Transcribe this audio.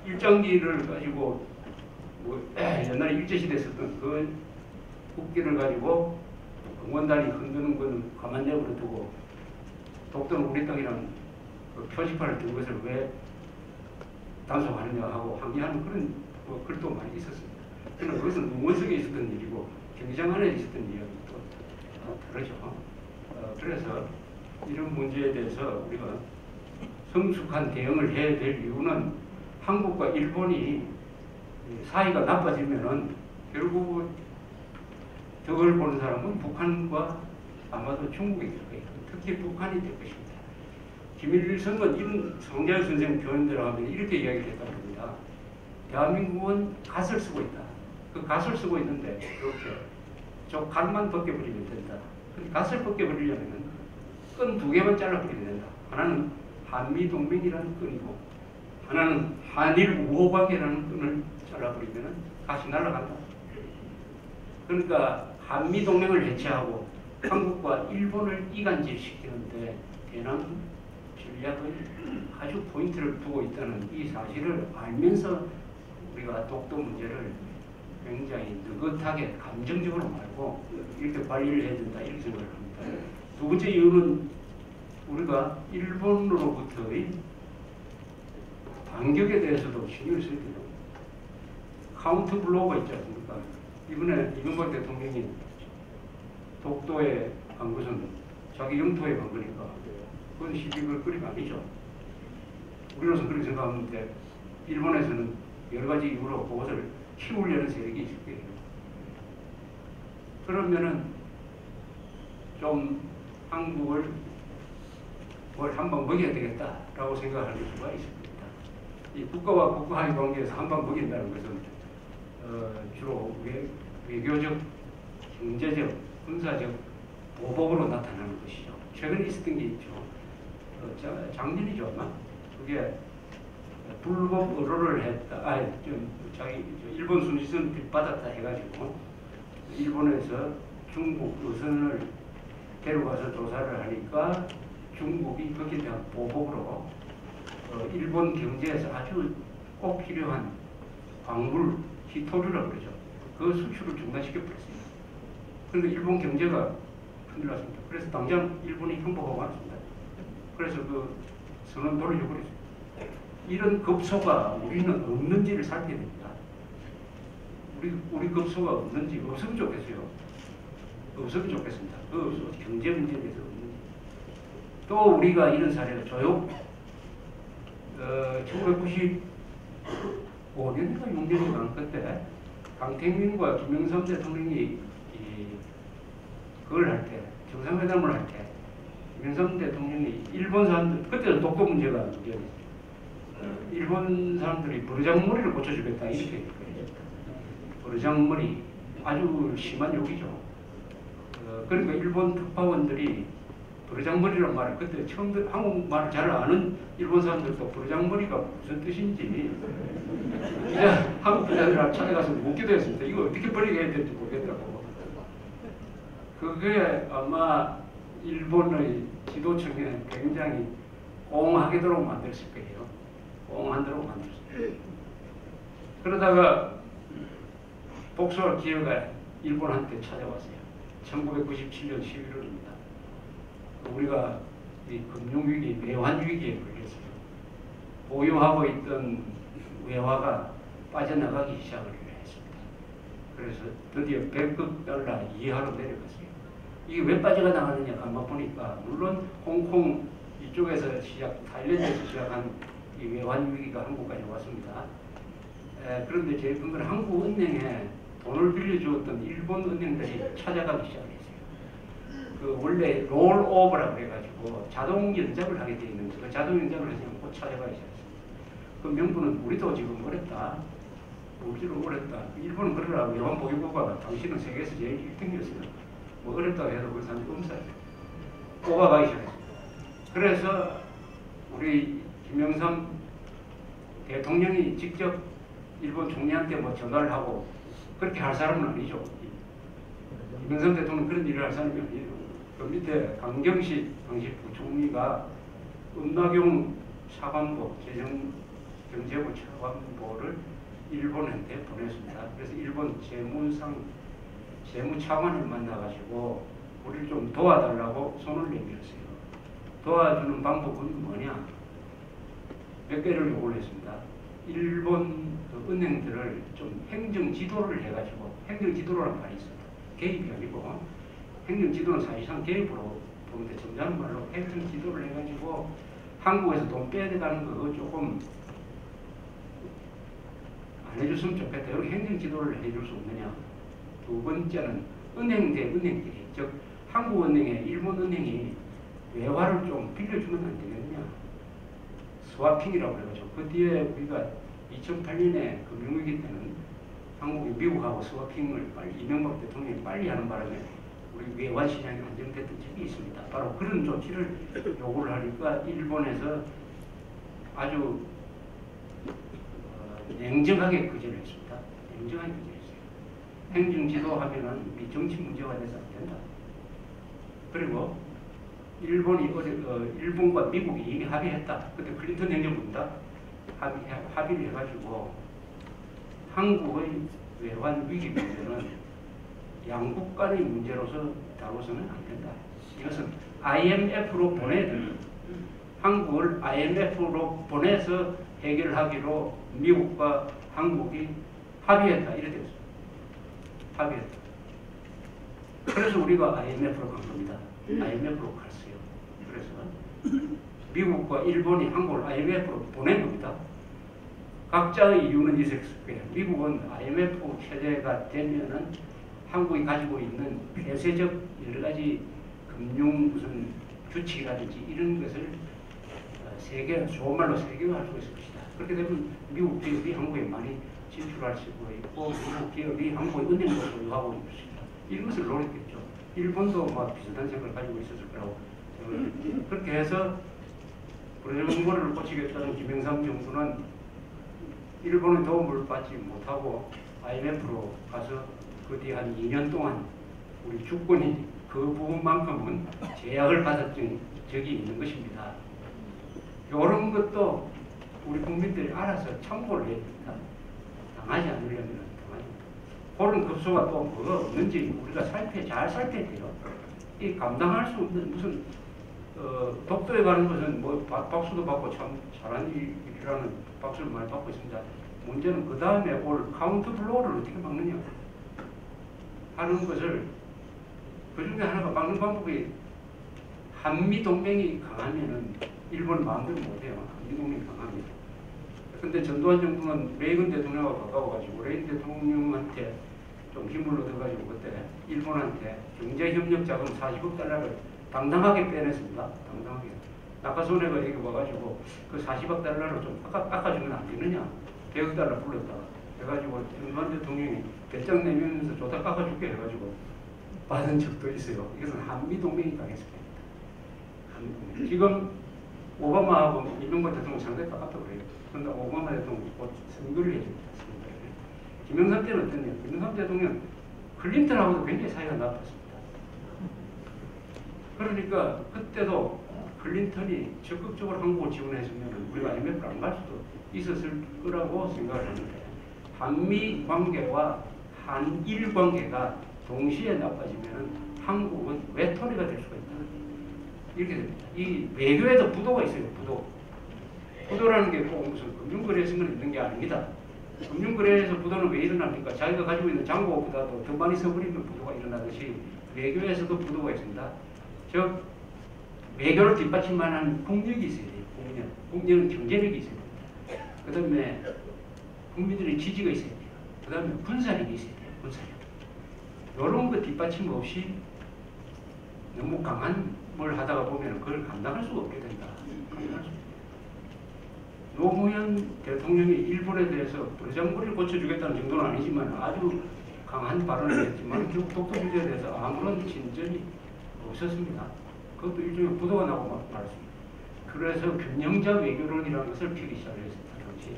일장기를 가지고 뭐 옛날에 일제시대에 썼던 그 국기를 가지고 공원단이 흔드는 거는 가만 내버려 두고 독도는 우리 땅이라는 그 표지판을 든 것을 왜 단속하느냐 하고 항의하는 그런 뭐 글도 많이 있었습니다. 그러나 그것은 농원석에 있었던 일이고 경기장 안에 있었던 이야기도 다르죠. 그래서 이런 문제에 대해서 우리가 성숙한 대응을 해야 될 이유는 한국과 일본이 사이가 나빠지면은 결국 덕을 보는 사람은 북한과 아마도 중국이 될 거예요. 특히 북한이 될 것입니다. 김일성은 이런 성재열 선생 표현대로 하면 이렇게 이야기를 했다고 합니다. 대한민국은 갓을 쓰고 있다. 그 갓을 쓰고 있는데 이렇게 저 갓만 벗겨버리면 된다. 갓을 벗겨버리려면 끈 두 개만 잘라버리면 된다. 하나는 한미동맹이라는 끈이고 하나는 한일 우호관계라는 끈을 잘라버리면 갓이 날아간다. 그러니까 한미동맹을 해체하고 한국과 일본을 이간질시키는데 대남 전략을 아주 포인트를 두고 있다는 이 사실을 알면서 우리가 독도 문제를 굉장히 느긋하게 감정적으로 말고 이렇게 관리를 해야 된다 이렇게 생각을 합니다. 두 번째 이유는 우리가 일본으로부터의 반격에 대해서도 신경을 써야 돼요. 카운트 블로우가 있지 않습니까? 이번에 이명박 대통령이 독도에 간 것은 자기 영토에 간 거니까 그건 시비걸 거리가 아니죠. 우리로서는 그렇게 생각하는데 일본에서는 여러 가지 이유로 그것을 키우려는 세력이 있을 거예요. 그러면은 좀 한국을 뭘 한방 먹여야 되겠다라고 생각할 수가 있습니다. 이 국가와 국가의 관계에서 한방 먹인다는 것은 주로 외교적, 경제적, 군사적 보복으로 나타나는 것이죠. 최근에 있었던 게 있죠. 작년이죠, 아마. 그게 불법 의료를 했다. 일본 순시선 받았다 해가지고 일본에서 중국 의선을 데려가서 조사를 하니까 중국이 거기에 대한 보복으로 일본 경제에서 아주 꼭 필요한 광물, 히토류라고 그러죠. 그 수출을 중단시켜버렸어요. 그런데 일본 경제가 큰일 났습니다. 그래서 당장 일본이 형복하고 왔습니다. 그래서 그 선언 돌려버렸어요. 이런 급소가 우리는 없는지를 살펴야 됩니다. 우리 급소가 없는지 없으면 좋겠어요. 없으면 좋겠습니다. 그 경제 문제에 대해서 없는지. 또 우리가 이런 사례가 조용 1995년인가 6년인가 그때 강택민과 김영삼 대통령이 그걸 할 때, 정상회담을 할 때 김영삼 대통령이 일본 사람들, 그때는 독도 문제가 문제였어요. 일본 사람들이 버르장머리를 고쳐주겠다 이렇게 했거든요. 버르장머리 아주 심한 욕이죠. 그러니까 일본 특파원들이 버르장머리란 말을 그때 처음 한국말을 잘 아는 일본 사람들도 버르장머리가 무슨 뜻인지 한국 기자들 찾아가서 묻기도 했습니다. 이거 어떻게 버리게 해야 될지 모르겠다고. 그게 아마 일본의 지도층에 굉장히 옹하게도록 만들었을 거예요. 옹하도록 만들었어요. 그러다가 복수할 기회가 일본한테 찾아왔어요. 1997년 11월입니다. 우리가 이 금융위기, 외환위기에 걸렸어요. 보유하고 있던 외화가 빠져나가기 시작을 했습니다. 그래서 드디어 100억 달러 이하로 내려갔어요. 이게 왜 빠져나가느냐 가만 보니까 물론 홍콩 이쪽에서 타일랜드에서 시작한 이 외환위기가 한국까지 왔습니다. 그런데 제일 큰 건 한국은행에 돈을 빌려주었던 일본 은행들이 찾아가기 시작했어요. 그 원래 롤오버라고 해가지고 자동 연장을 하게 돼 있는 그 자동 연장을 하지 않고 찾아가기 시작했어요. 그 명분은 우리도 지금 어렵다. 우리도 어렵다. 일본은 그러라. 외환 보유고가 당신은 세계에서 제일 1등이었어요. 뭐 어렵다고 해도 그 사람이 없어요. 뽑아가기 시작했어요. 그래서 우리 김영삼 대통령이 직접 일본 총리한테 뭐 전화를 하고 그렇게 할 사람은 아니죠. 김영삼 대통령 그런 일을 할 사람이 아니에요. 그 밑에 강경식 당시 부총리가 은나경 사관부, 재정경제부 차관 관보를 일본한테 보냈습니다. 그래서 일본 재무차관을 만나가지고 우리를 좀 도와달라고 손을 내밀었어요. 도와주는 방법은 뭐냐? 몇 개를 요구를 했습니다. 일본 그 은행들을 좀 행정지도를 해가지고, 행정지도라는 말이 있습니다. 개입이 아니고, 행정지도는 사실상 개입으로 보는데 점잖은 말로 행정지도를 해가지고 한국에서 돈 빼내가는 거 조금 안 해줬으면 좋겠다. 여기 행정지도를 해줄 수 없느냐. 두 번째는 은행 대 은행끼리, 즉 한국은행에 일본은행이 외화를 좀 빌려주면 안 되겠느냐. 스와핑이라고 해가지고 그 뒤에 우리가 2008년에 금융위기 때는 한국이 미국하고 스와핑을 빨리 이명박 대통령이 빨리 하는 바람에 우리 외환 시장이 안정됐던 적이 있습니다. 바로 그런 조치를 요구를 하니까 일본에서 아주 냉정하게 거절을 했습니다. 냉정하게 거절했어요. 행정지도 하면은 이 정치 문제가 돼서 안 된다. 그리고 일본과 미국이 이미 합의했다. 그때 클린턴 행정부입니다. 합의를 해가지고 한국의 외환 위기 문제는 양국 간의 문제로서 다뤄서는 안 된다. 이것은 IMF로 보내야 된다. 한국을 IMF로 보내서 해결하기로 미국과 한국이 합의했다. 이래 됐어요. 합의했다. 그래서 우리가 IMF로 간 겁니다. IMF로 갔어요. 그래서 미국과 일본이 한국을 IMF로 보낸 겁니다. 각자의 이유는 있을 거예요. 미국은 IMF 체제가 되면은 한국이 가지고 있는 폐쇄적 여러 가지 금융 무슨 규칙이라든지 이런 것을 좋은 말로 세계화할 수 있을 것이다. 그렇게 되면 미국 기업이 한국에 많이 진출할 수 있고 미국 기업이 한국의 은행도 소유하고 있을 수 있다. 이런 것을 노렸겠죠. 일본도 막 비슷한 생각을 가지고 있었을 거라고 생각합니다. 그렇게 해서 불행정부를 고치겠다는 김영삼 정부는 일본의 도움을 받지 못하고 IMF로 가서 그 뒤 한 2년 동안 우리 주권이 그 부분만큼은 제약을 받았던 적이 있는 것입니다. 이런 것도 우리 국민들이 알아서 참고를 해야 됩니다. 당하지 않으려면 당하지. 그런 급소가 또 뭐가 없는지 우리가 잘 살펴야 돼요. 이 감당할 수 없는 무슨 독도에 가는 것은 뭐 박수도 받고 참 잘한 일이라는 박수를 많이 받고 있습니다. 문제는 그 다음에 올 카운트 블로우를 어떻게 막느냐 하는 것을 그 중에 하나가 막는 방법이 한미 동맹이 강하면은 일본 마음대로 못해요. 한미 동맹이 강합니다. 근데 전두환 정부는 레이건 대통령하고 가까워가지고 레이건 대통령한테 좀 힘을 얻어가지고 그때 일본한테 경제협력 자금 40억 달러를 당당하게 빼냈습니다. 당당하게. 낙하손해가 여기 와가지고 그 40억 달러를 좀 깎아주면 안 되느냐. 100억 달러 불렀다가. 해가지고 전두환 대통령이 배짱 내면서 좋다 깎아줄게 해가지고 받은 적도 있어요. 이것은 한미동맹이 강했을 겁니다. 한미동맹. 지금 오바마하고 이명박 대통령 상당히 똑같다고 그래요. 그런데 오바마 대통령이 곧 선거를 해줍니다. 김영삼 때는 어땠냐. 김영삼 대통령 클린턴하고도 굉장히 사이가 나빴습니다. 그러니까 그때도 클린턴이 적극적으로 한국을 지원했으면 우리가 IMF를 안 갈 수도 있었을 거라고 생각을 하는데 한미 관계와 한일 관계가 동시에 나빠지면 한국은 외톨이가 될 수가 있다. 이렇게 됩니다. 이 외교에도 부도가 있어요. 부도. 부도라는 게 꼭 무슨 금융거래에서만 있는 게 아닙니다. 금융거래에서 부도는 왜 일어납니까? 자기가 가지고 있는 잔고보다도 더 많이 써버리면 부도가 일어나듯이 외교에서도 부도가 있습니다. 즉 외교를 뒷받침만한 국력이 있어야 돼요. 국력. 국력은 경제력이 있어야 됩니다. 그 다음에 국민들의 지지가 있어야 돼요. 그 다음에 군사력이 있어야 돼요. 군사력. 이런 거 뒷받침 없이 너무 강한 뭘 하다가 보면 그걸 감당할 수가 없게 된다. 감당할 수 없게. 노무현 대통령이 일본에 대해서 불장군을 고쳐주겠다는 정도는 아니지만 아주 강한 발언을 했지만 결국 독도 문제에 대해서 아무런 진전이 없었습니다. 그것도 일종의 부도가 나고 말았습니다. 그래서 균형자 외교론이라는 것을 펴기 시작했습니다. 당시에.